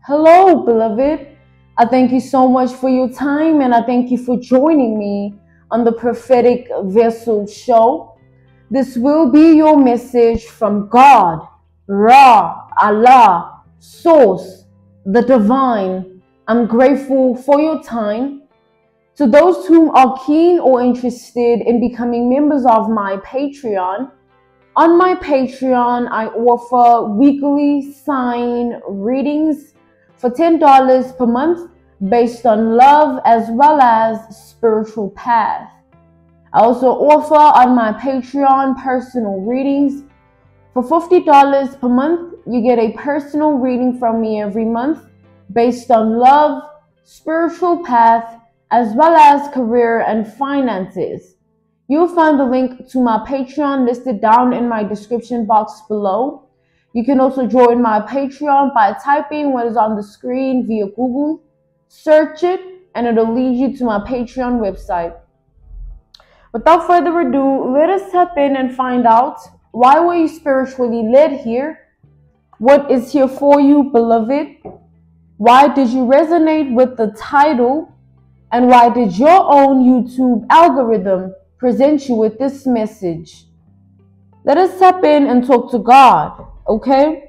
Hello, beloved. I thank you so much for your time and I thank you for joining me on the Prophetic Vessel Show. This will be your message from God, Ra, Allah, Source, the Divine. I'm grateful for your time. To those whom are keen or interested in becoming members of my Patreon, on my Patreon, I offer weekly sign readings for $10 per month based on love as well as spiritual path. I also offer on my Patreon personal readings. For $50 per month, you get a personal reading from me every month based on love, spiritual path, as well as career and finances. You'll find the link to my Patreon listed down in my description box below. You can also join my Patreon by typing what is on the screen via Google. Search it and it'll lead you to my Patreon website. Without further ado, let us tap in and find out, why were you spiritually led here? What is here for you, beloved? Why did you resonate with the title? And why did your own YouTube algorithm present you with this message? Let us tap in and talk to God, okay?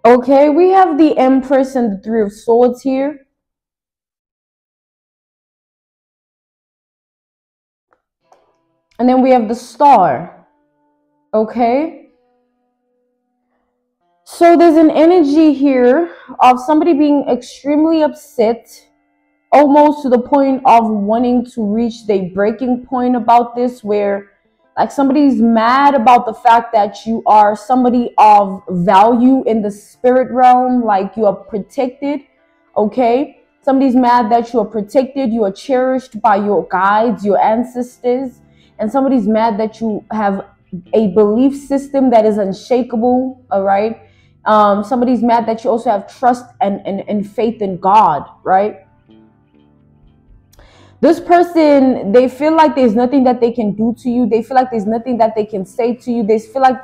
Okay, we have the Empress and the Three of Swords here. And then we have the Star. Okay. So there's an energy here of somebody being extremely upset, almost to the point of wanting to reach the breaking point about this, where like somebody's mad about the fact that you are somebody of value in the spirit realm, like you are protected, okay? Somebody's mad that you are protected, you are cherished by your guides, your ancestors, and somebody's mad that you have a belief system that is unshakable, all right? Somebody's mad that you also have trust and faith in God, right? This person, they feel like there's nothing that they can do to you. They feel like there's nothing that they can say to you. They feel like,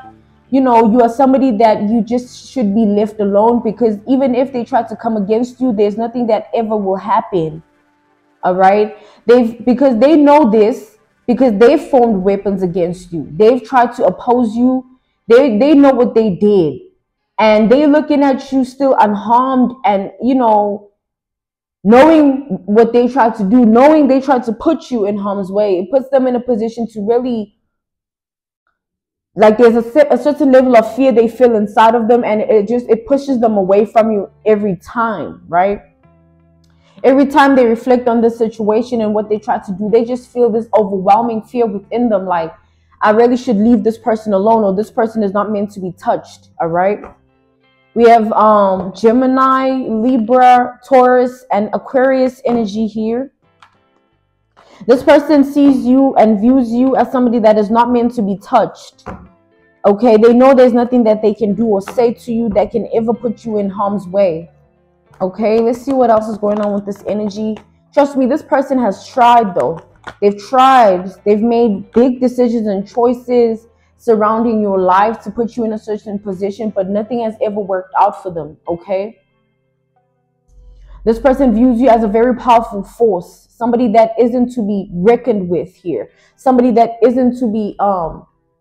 you know, you are somebody that you just should be left alone, because even if they try to come against you, there's nothing that ever will happen. All right. Because they know this, because they've formed weapons against you. They've tried to oppose you. They know what they did. And they're looking at you still unharmed, and, you know, knowing what they tried to do, knowing they tried to put you in harm's way, it puts them in a position to really, like, there's a certain level of fear they feel inside of them, and it pushes them away from you every time, right? Every time they reflect on the situation and what they try to do, they just feel this overwhelming fear within them, like, I really should leave this person alone, or this person is not meant to be touched, all right? We have Gemini, Libra, Taurus, and Aquarius energy here. This person sees you and views you as somebody that is not meant to be touched. Okay, they know there's nothing that they can do or say to you that can ever put you in harm's way. Okay, let's see what else is going on with this energy. Trust me, this person has tried though. They've tried. They've made big decisions and choices surrounding your life to put you in a certain position, but nothing has ever worked out for them, okay? This person views you as a very powerful force, somebody that isn't to be reckoned with here, somebody that isn't to be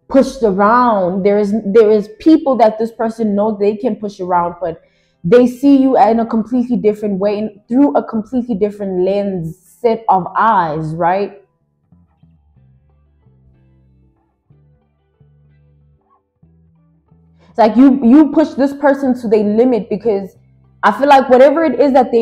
pushed around. There is people that this person knows they can push around, but they see you in a completely different way and through a completely different lens, set of eyes, right? It's like you push this person to their limit, because I feel like whatever it is that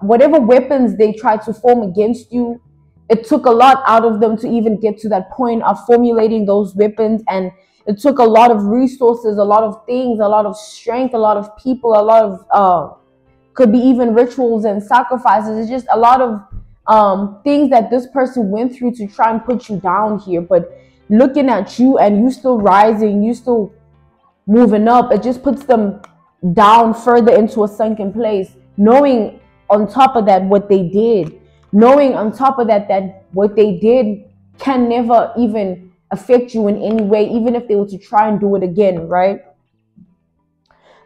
whatever weapons they tried to form against you, it took a lot out of them to even get to that point of formulating those weapons. And it took a lot of resources, a lot of things, a lot of strength, a lot of people, a lot of could be even rituals and sacrifices. It's just a lot of things that this person went through to try and put you down here. But looking at you and you still rising, you still moving up, it just puts them down further into a sunken place, knowing on top of that what they did, knowing on top of that what they did can never even affect you in any way, even if they were to try and do it again, right?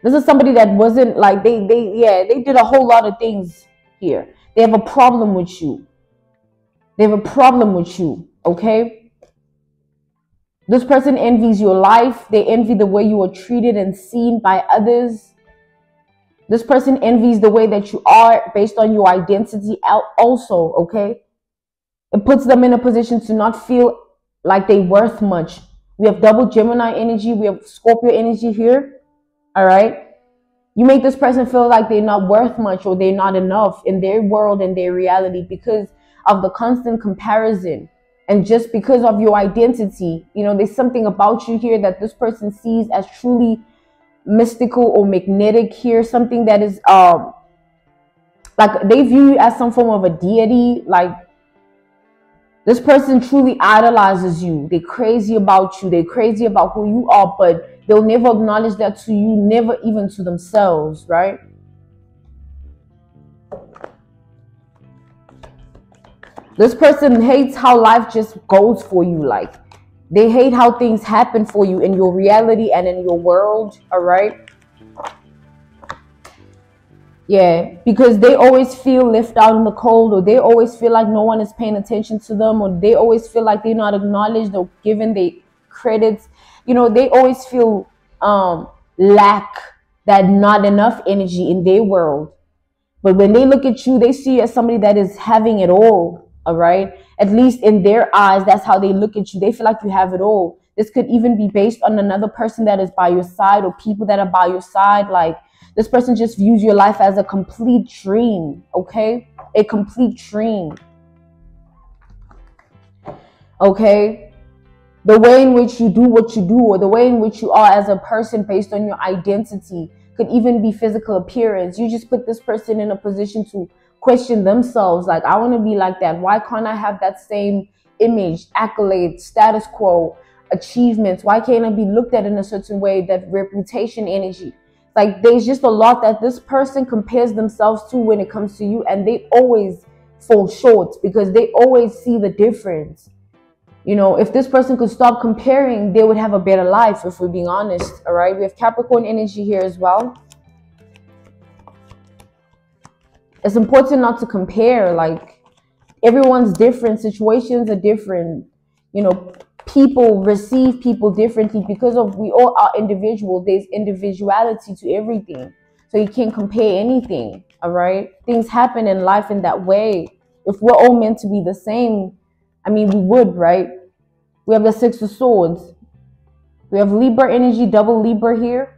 This is somebody that wasn't like, they did a whole lot of things here. They have a problem with you. They have a problem with you, okay? This person envies your life. They envy the way you are treated and seen by others. This person envies the way that you are based on your identity also, okay? It puts them in a position to not feel like they worth much. We have double Gemini energy. We have Scorpio energy here, all right? You make this person feel like they're not worth much or they're not enough in their world and their reality because of the constant comparison. And just because of your identity, you know, there's something about you here that this person sees as truly mystical or magnetic here, something that is like they view you as some form of a deity. Like this person truly idolizes you. They're crazy about you. They're crazy about who you are, but they'll never acknowledge that to you, never even to themselves, right? This person hates how life just goes for you. Like they hate how things happen for you in your reality and in your world, all right? Yeah, because they always feel left out in the cold, or they always feel like no one is paying attention to them, or they always feel like they're not acknowledged or given the credits. You know, they always feel lack, that not enough energy in their world. But when they look at you, they see you as somebody that is having it all right? At least in their eyes, that's how they look at you. They feel like you have it all. This could even be based on another person that is by your side or people that are by your side. Like this person just views your life as a complete dream, okay? A complete dream. Okay? The way in which you do what you do, or the way in which you are as a person based on your identity, could even be physical appearance. You just put this person in a position to question themselves. Like, I want to be like that. Why can't I have that same image, accolades, status quo, achievements? Why can't I be looked at in a certain way? That reputation energy. Like, there's just a lot that this person compares themselves to when it comes to you, and they always fall short because they always see the difference. You know, if this person could stop comparing, they would have a better life, if we're being honest. All right, we have Capricorn energy here as well. It's important not to compare. Like, everyone's different, situations are different, you know, people receive people differently because of we all are individual. There's individuality to everything, so you can't compare anything. All right, things happen in life in that way. If we're all meant to be the same, I mean, we would, right? We have the Six of Swords. We have Libra energy, double Libra here.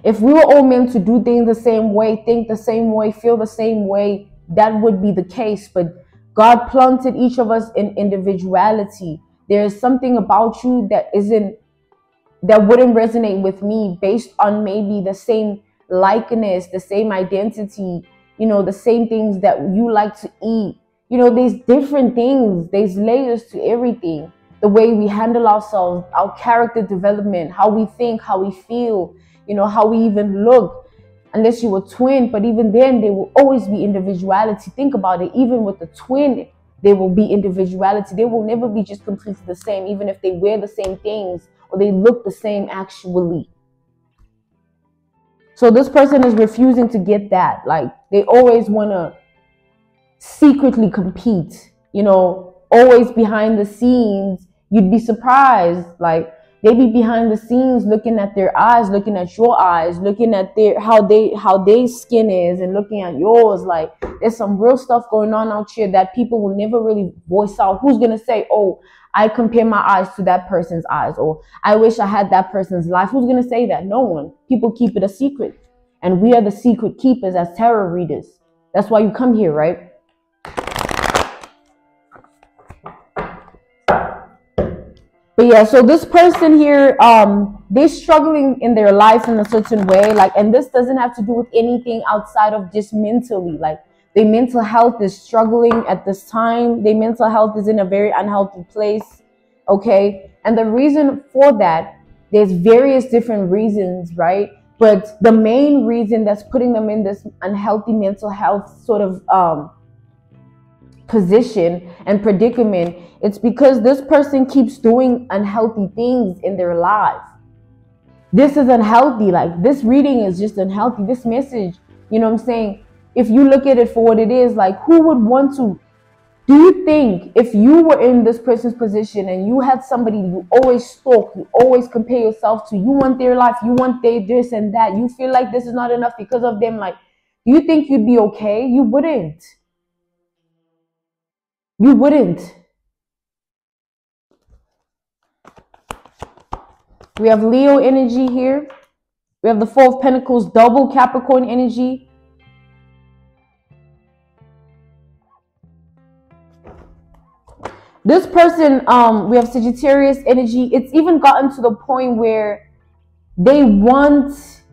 If we were all meant to do things the same way, think the same way, feel the same way, that would be the case. But God planted each of us in individuality. There is something about you that wouldn't resonate with me based on maybe the same likeness, the same identity, you know, the same things that you like to eat. You know, there's different things. There's layers to everything. The way we handle ourselves, our character development, how we think, how we feel, you know, how we even look. Unless you were twin, but even then, there will always be individuality. Think about it. Even with the twin, there will be individuality. They will never be just completely the same, even if they wear the same things or they look the same actually. So this person is refusing to get that. Like, they always want to secretly compete, you know, always behind the scenes. You'd be surprised. Like, they be behind the scenes looking at their eyes, looking at your eyes, looking at how their skin is and looking at yours. Like, there's some real stuff going on out here that people will never really voice out. Who's going to say, oh, I compare my eyes to that person's eyes, or I wish I had that person's life. Who's going to say that? No one. People keep it a secret. And we are the secret keepers as tarot readers. That's why you come here, right? But yeah, so this person here, they're struggling in their life in a certain way. Like, and this doesn't have to do with anything outside of just mentally. Like, their mental health is struggling at this time. Their mental health is in a very unhealthy place. Okay. And the reason for that, there's various different reasons, right? But the main reason that's putting them in this unhealthy mental health sort of position and predicament, it's because this person keeps doing unhealthy things in their life. This is unhealthy. Like, this reading is just unhealthy. This message, you know what I'm saying? If you look at it for what it is, like, who would want to? Do you think if you were in this person's position and you had somebody you always stalk, you always compare yourself to, you want their life, you want their this and that, you feel like this is not enough because of them, like, do you think you'd be okay? You wouldn't. You wouldn't. We have Leo energy here. We have the Four of Pentacles, double Capricorn energy. This person, we have Sagittarius energy. It's even gotten to the point where they want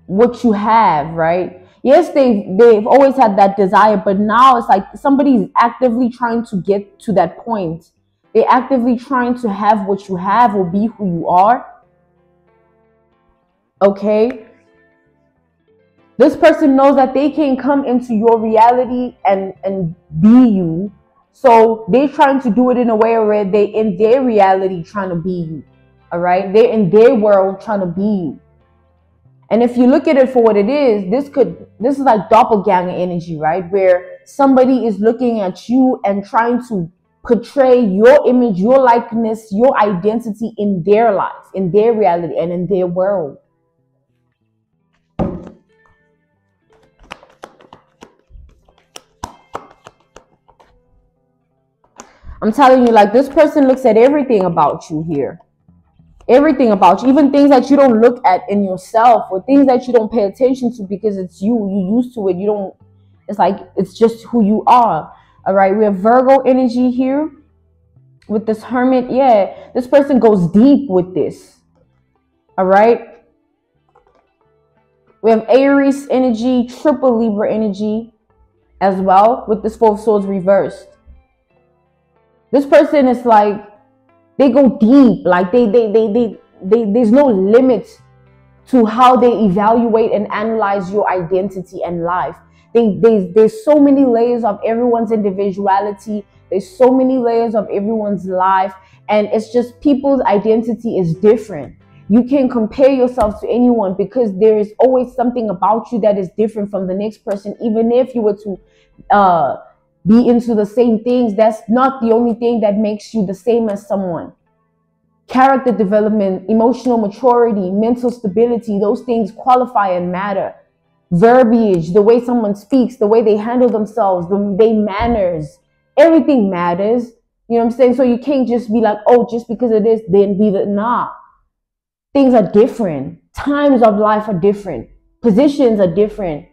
what you have, right? Yes, they've always had that desire, but now it's like somebody's actively trying to get to that point. They're actively trying to have what you have or be who you are. Okay? This person knows that they can come into your reality and be you. So they're trying to do it in a way where they in their reality trying to be you. All right? They're in their world trying to be you. And if you look at it for what it is, this is like doppelganger energy, right? Where somebody is looking at you and trying to portray your image, your likeness, your identity in their life, in their reality, and in their world. I'm telling you, like, this person looks at everything about you here. Everything about you, even things that you don't look at in yourself or things that you don't pay attention to because it's you. You're used to it. You don't, it's like, it's just who you are. All right. We have Virgo energy here with this Hermit. Yeah. This person goes deep with this. All right. We have Aries energy, triple Libra energy as well with this Four of Swords reversed. This person is like, they go deep, like there's no limit to how they evaluate and analyze your identity and life. There's so many layers of everyone's individuality. There's so many layers of everyone's life. And it's just people's identity is different. You can't compare yourself to anyone because there is always something about you that is different from the next person. Even if you were to be into the same things, that's not the only thing that makes you the same as someone. Character development, emotional maturity, mental stability, those things qualify and matter. Verbiage, the way someone speaks, the way they handle themselves, their manners, everything matters. You know what I'm saying? So you can't just be like, oh, just because it is, then be the, nah. Things are different. Times of life are different. Positions are different.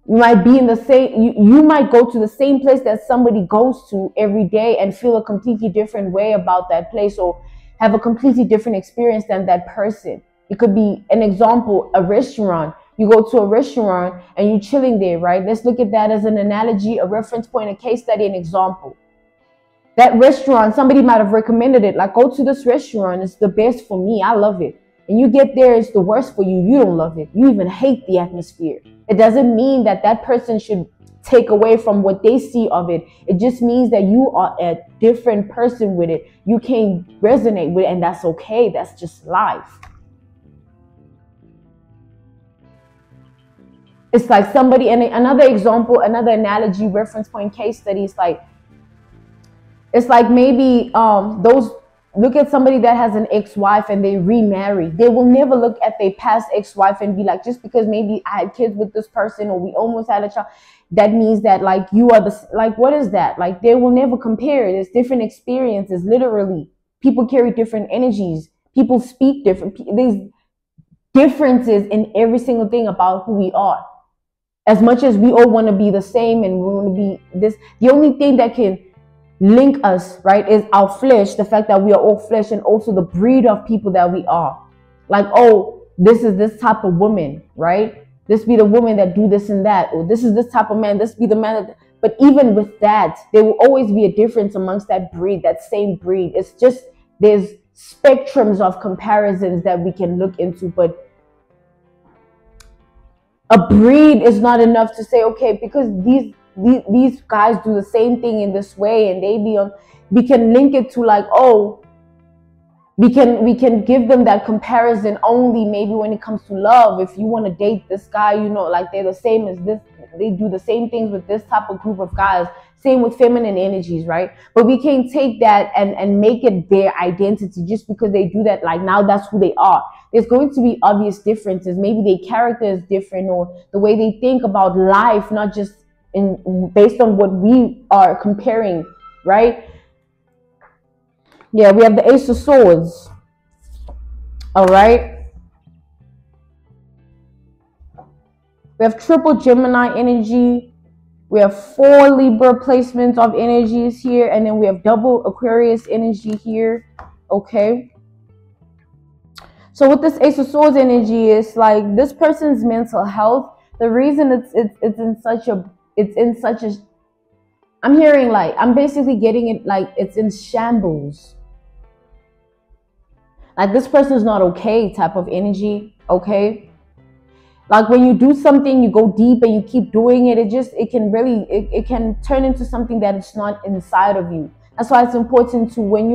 You might be in the same, you might go to the same place that somebody goes to every day and feel a completely different way about that place or have a completely different experience than that person. It could be an example, a restaurant. You go to a restaurant and you're chilling there, right? Let's look at that as an analogy, a reference point, a case study, an example. That restaurant, somebody might have recommended it. Like, go to this restaurant. It's the best for me. I love it. And you get there, it's the worst for you. You don't love it. You even hate the atmosphere. It doesn't mean that that person should take away from what they see of it. It just means that you are a different person with it. You can't resonate with it, and that's okay. That's just life. It's like somebody, and another example, another analogy, reference point, case study, it's like maybe look at somebody that has an ex-wife and they remarry. They will never look at their past ex-wife and be like, just because maybe I had kids with this person or we almost had a child. that means that like you are the, like, what is that? Like they will never compare. There's different experiences. Literally, people carry different energies. People speak different. There's differences in every single thing about who we are. As much as we all want to be the same and we want to be this, the only thing that can link us, right, is our flesh, the fact that we are all flesh, and also the breed of people that we are. Like, oh, this is this type of woman, right? This be the woman that do this and that, or this is this type of man, this be the man that, but even with that, there will always be a difference amongst that breed, that same breed. It's just, there's spectrums of comparisons that we can look into, but a breed is not enough to say, okay, because these guys do the same thing in this way, and they be on, we can link it to like, oh, we can give them that comparison only maybe when it comes to love. If you want to date this guy, you know, like they're the same as this, they do the same things with this type of group of guys. Same with feminine energies, right? But we can't take that and make it their identity just because they do that. Like now that's who they are. There's going to be obvious differences. Maybe their character is different, or the way they think about life, not just based on what we are comparing, right? Yeah, we have the Ace of Swords. All right. We have triple Gemini energy. We have 4 Libra placements of energies here, and then we have double Aquarius energy here. Okay. So with this Ace of Swords energy, it's like this person's mental health. The reason it's in such a I'm hearing, like, I'm basically getting it like it's in shambles. Like this person is not okay type of energy. Okay. Like when you do something, you go deep and you keep doing it, it can turn into something that it's not inside of you. That's why it's important to, when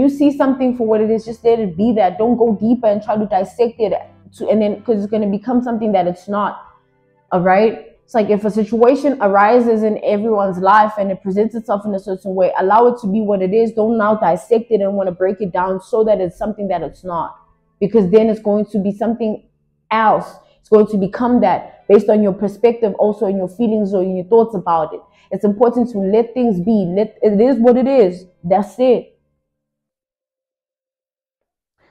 you see something for what it is, just let it be that. Don't go deeper and try to dissect it and then, because it's going to become something that it's not. All right. It's like if a situation arises in everyone's life and it presents itself in a certain way, allow it to be what it is. Don't now dissect it and want to break it down so that it's something that it's not, because then it's going to be something else. It's going to become that based on your perspective, also in your feelings or in your thoughts about it. It's important to let things be. It is what it is. That's it.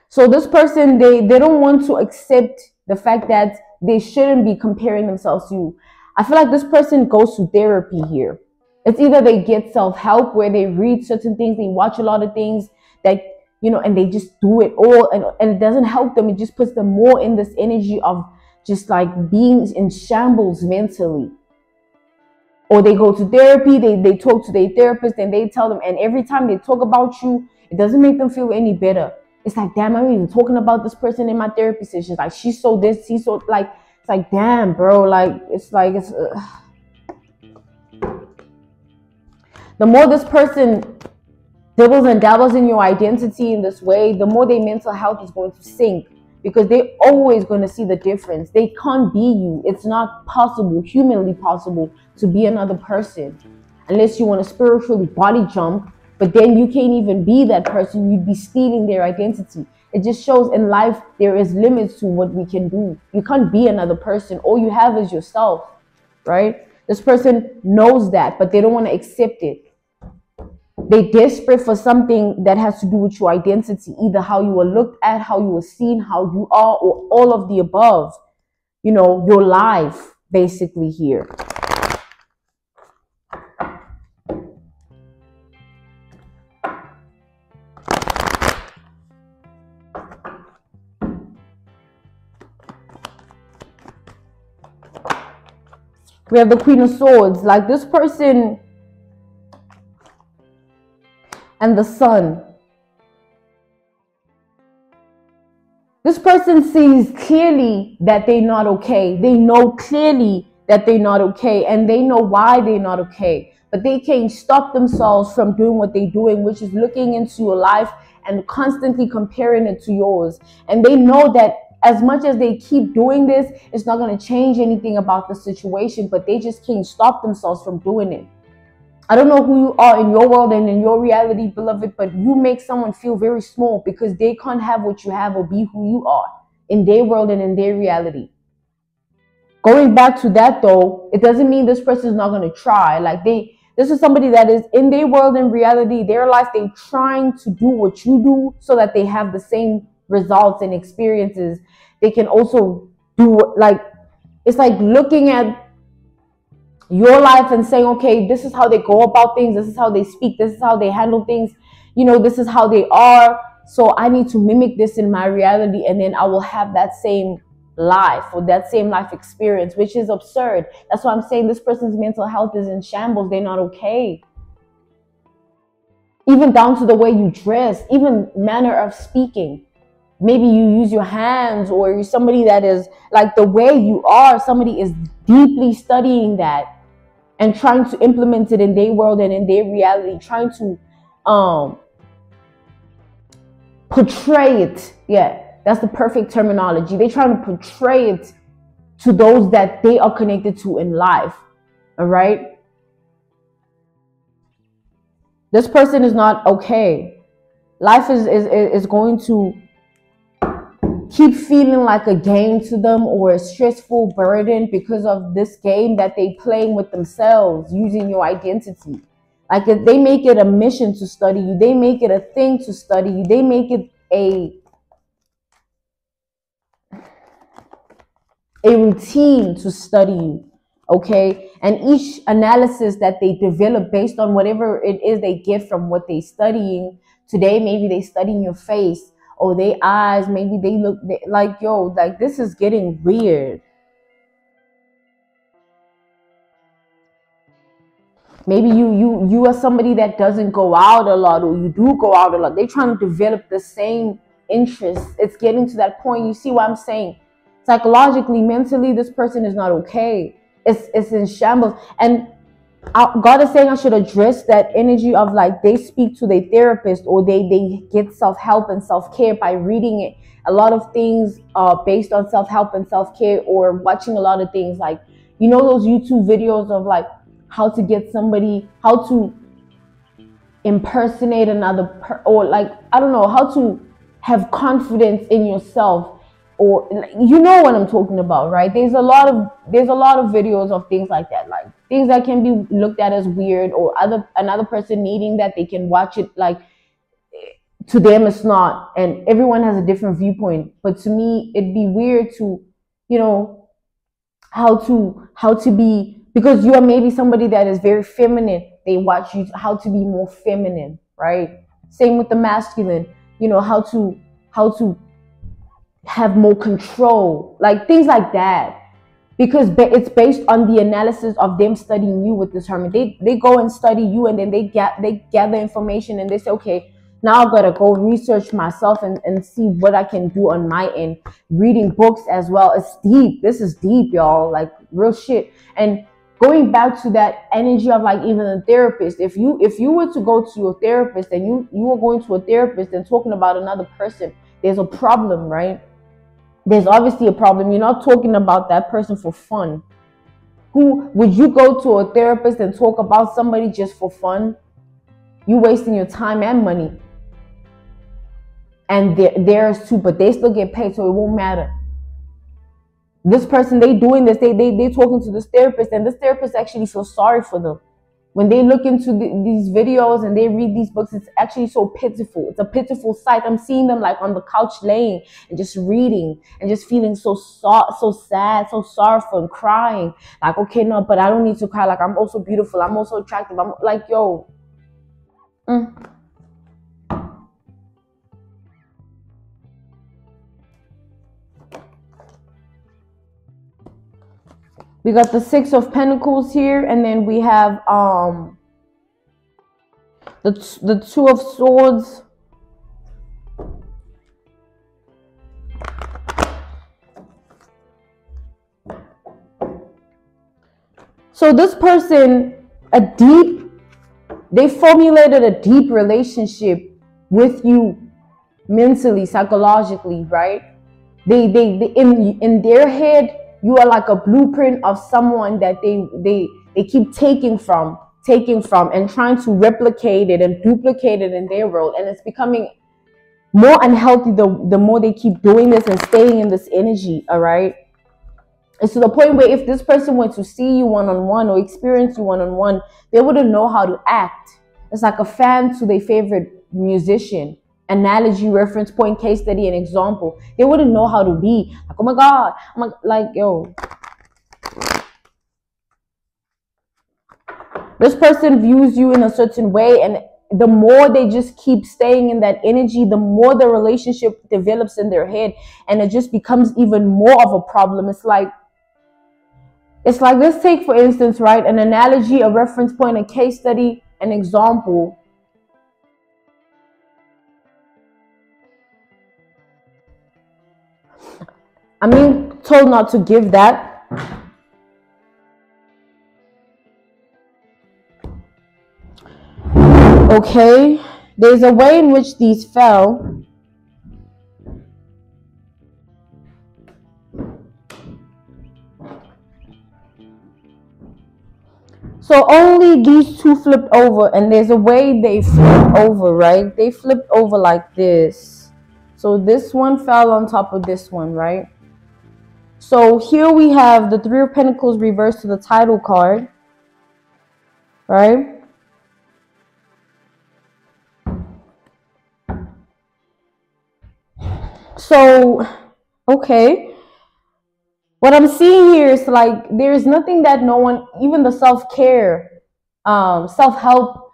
So this person, they don't want to accept the fact that they shouldn't be comparing themselves to you. I feel like this person goes to therapy here. It's either they get self-help where they read certain things, they watch a lot of things that, you know, and they just do it all, and it doesn't help them. It just puts them more in this energy of just like being in shambles mentally. Or they go to therapy, they talk to their therapist, and they tell them, and every time they talk about you, it doesn't make them feel any better. It's like, damn, I'm even talking about this person in my therapy sessions. Like, she's so this, he's so, like, it's like, damn, bro, like, the more this person dibbles and dabbles in your identity in this way, the more their mental health is going to sink. Because they're always going to see the difference. They can't be you. It's not possible, humanly possible, to be another person. Unless you want to spiritually body jump, but then you can't even be that person. You'd be stealing their identity. It just shows in life there is limits to what we can do. You can't be another person. All you have is yourself, right? This person knows that, but they don't want to accept it. They're desperate for something that has to do with your identity, either how you were looked at, how you were seen, how you are, or all of the above. You know, your life, basically, here. We have the Queen of Swords. Like this person and the Sun. This person sees clearly that they're not okay. They know clearly that they're not okay, and they know why they're not okay. But they can't stop themselves from doing what they're doing, which is looking into your life and constantly comparing it to yours. And they know that as much as they keep doing this, it's not going to change anything about the situation, but they just can't stop themselves from doing it. I don't know who you are in your world and in your reality, beloved, but you make someone feel very small because they can't have what you have or be who you are in their world and in their reality. Going back to that though, it doesn't mean this person is not going to try. Like this is somebody that is in their world, in reality, their life, they trying to do what you do so that they have the same results and experiences. They can also do, like, it's like looking at your life and saying, okay, this is how they go about things, this is how they speak, this is how they handle things, you know, this is how they are. So I need to mimic this in my reality, and then I will have that same life or that same life experience, which is absurd. That's why I'm saying this person's mental health is in shambles. They're not okay. Even down to the way you dress, even manner of speaking. Maybe you use your hands, or you're somebody that is like the way you are, somebody is deeply studying that and trying to implement it in their world and in their reality, trying to portray it. Yeah, that's the perfect terminology. They're trying to portray it to those that they are connected to in life. All right? This person is not okay. Life is going to keep feeling like a game to them, or a stressful burden, because of this game that they playing with themselves, using your identity. Like, if they make it a mission to study you, they make it a thing to study you, they make it a routine to study you. Okay, and each analysis that they develop based on whatever it is they get from what they studying today, maybe they studying your face or their eyes, maybe they look like, yo, like, this is getting weird. Maybe you are somebody that doesn't go out a lot, or you do go out a lot. They're trying to develop the same interest. It's getting to that point. You see what I'm saying? Psychologically, mentally, this person is not okay. It's in shambles. And God is saying I should address that energy of, like, they speak to their therapist, or they get self-help and self-care by reading it. A lot of things based on self-help and self-care, or watching a lot of things like, you know, those YouTube videos of like how to get somebody, how to impersonate another or like, I don't know, how to have confidence in yourself, or, you know what I'm talking about, right? There's a lot of videos of things like that, like things that can be looked at as weird, or another person needing that they can watch it, like, to them it's not, and everyone has a different viewpoint. But to me, it'd be weird to, you know, how to be, because you are maybe somebody that is very feminine, they watch you how to be more feminine, right? Same with the masculine, you know, how to have more control, like things like that, because it's based on the analysis of them studying you with discernment. They go and study you, and then they gather information, and they say, okay, now I've got to go research myself and see what I can do on my end. Reading books as well. It's deep. This is deep, y'all, like real shit. And going back to that energy of, like, even a therapist, if you were to go to your therapist, and you were going to a therapist and talking about another person, there's a problem, right? There's obviously a problem. You're not talking about that person for fun. Who would you go to a therapist and talk about somebody just for fun? You wasting your time and money. And theirs too, but they still get paid, so it won't matter. This person, they doing this, they talking to this therapist, and this therapist actually feels sorry for them. When they look into these videos and they read these books, it's actually so pitiful. It's a pitiful sight. I'm seeing them like on the couch laying and just reading and just feeling so sad, so sorrowful, and crying. Like, okay, no, but I don't need to cry. Like, I'm also beautiful. I'm also attractive. I'm like, yo. We got the Six of Pentacles here, and then we have the Two of Swords. So this person, they formulated a deep relationship with you mentally, psychologically, right? They in their head, you are like a blueprint of someone that they keep taking from and trying to replicate it and duplicate it in their world. And it's becoming more unhealthy the more they keep doing this and staying in this energy, all right? It's to the point where if this person went to see you one-on-one or experience you one-on-one, they wouldn't know how to act. It's like a fan to their favorite musician. Analogy, reference point, case study, and example. They wouldn't know how to be. Like, oh my God. Like, yo. This person views you in a certain way, and the more they just keep staying in that energy, the more the relationship develops in their head, and it just becomes even more of a problem. It's like, let's take, for instance, right, an analogy, a reference point, a case study, an example. I'm being told not to give that. Okay, there's a way in which these fell. So only these two flipped over, and there's a way they flipped over, right? They flipped over like this. So this one fell on top of this one, right? So here we have the Three of Pentacles reversed to the title card, right? So, okay. What I'm seeing here is like there's nothing that no one, even the self-care, self-help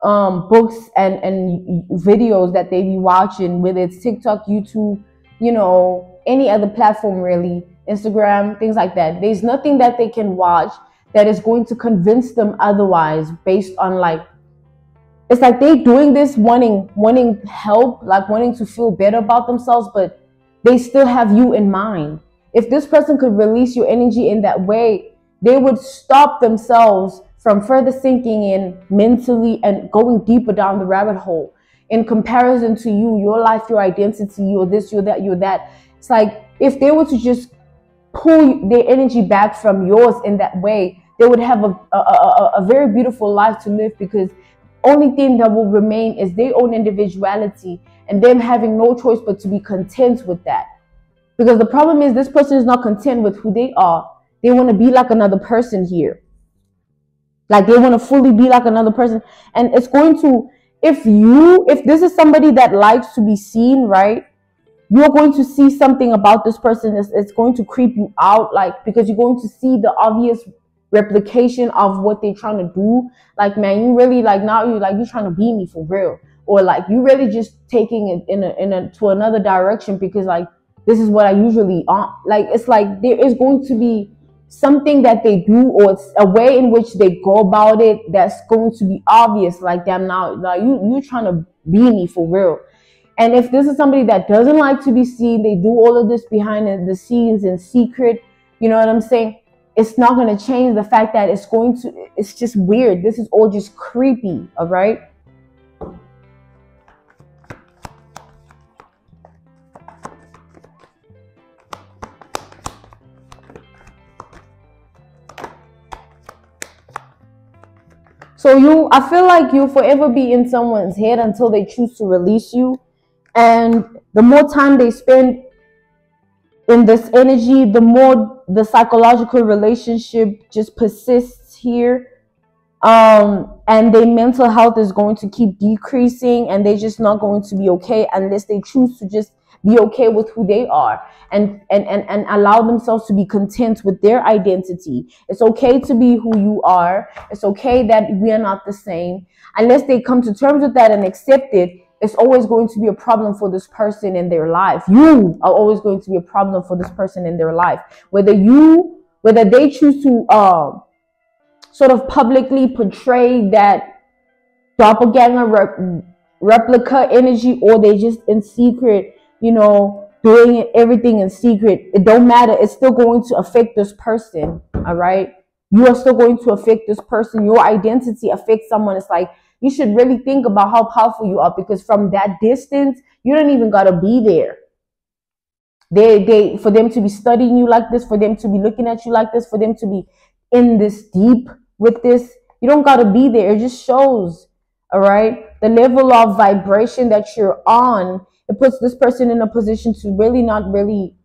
books and videos that they be watching, whether it's TikTok, YouTube, you know, any other platform really, Instagram, things like that. There's nothing that they can watch that is going to convince them otherwise, based on like, it's like they doing this wanting help, like wanting to feel better about themselves, but they still have you in mind. If this person could release your energy in that way, they would stop themselves from further sinking in mentally and going deeper down the rabbit hole in comparison to you, your life, your identity, you're this, you're that, you're that. It's like if they were to just pull their energy back from yours in that way, they would have a very beautiful life to live, because only thing that will remain is their own individuality and them having no choice but to be content with that. Because the problem is this person is not content with who they are. They want to be like another person here. Like they want to fully be like another person. And it's going to, if this is somebody that likes to be seen, right? You're going to see something about this person. It's going to creep you out, like, because you're going to see the obvious replication of what they're trying to do. Like, man, you really like, now you're trying to be me for real, or like you really just taking it in to another direction, because like this is what I usually like. It's like there is going to be something that they do, or it's a way in which they go about it that's going to be obvious, like, damn, now you trying to be me for real. And if this is somebody that doesn't like to be seen, they do all of this behind the scenes in secret, you know what I'm saying? It's not going to change the fact that it's just weird. This is all just creepy, all right? So I feel like you'll forever be in someone's head until they choose to release you. And the more time they spend in this energy, the more the psychological relationship just persists here. And their mental health is going to keep decreasing, and they're just not going to be okay unless they choose to just be okay with who they are and allow themselves to be content with their identity. It's okay to be who you are. It's okay that we are not the same. Unless they come to terms with that and accept it, it's always going to be a problem for this person in their life. You are always going to be a problem for this person in their life. Whether they choose to sort of publicly portray that doppelganger replica energy, or they just in secret, you know, doing everything in secret, it don't matter. It's still going to affect this person, all right? You are still going to affect this person. Your identity affects someone. It's like, you should really think about how powerful you are, because from that distance, you don't even got to be there. For them to be studying you like this, for them to be looking at you like this, for them to be in this deep with this, you don't got to be there. It just shows, all right, the level of vibration that you're on. It puts this person in a position to really not really,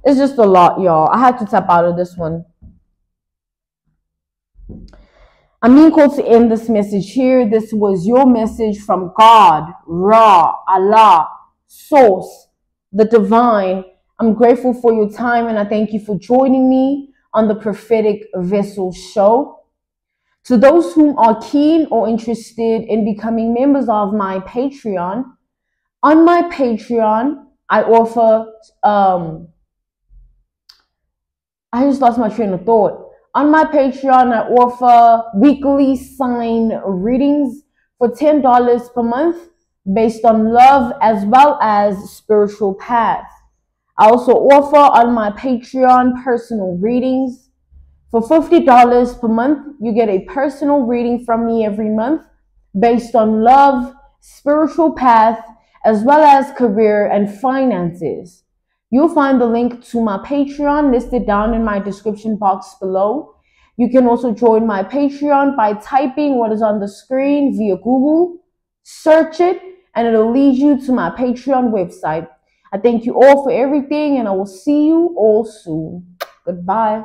It's just a lot, y'all. I had to tap out of this one. I'm being called to end this message here. This was your message from God, Ra, Allah, Source, the Divine. I'm grateful for your time and I thank you for joining me on the Prophetic Vessel Show. To those who are keen or interested in becoming members of my Patreon, on my Patreon, I offer, I just lost my train of thought. On my Patreon, I offer weekly sign readings for $10 per month based on love as well as spiritual path. I also offer on my Patreon personal readings. For $50 per month, you get a personal reading from me every month based on love, spiritual path, as well as career and finances. You'll find the link to my Patreon listed down in my description box below. You can also join my Patreon by typing what is on the screen via Google, search it, and it'll lead you to my Patreon website. I thank you all for everything, and I will see you all soon. Goodbye.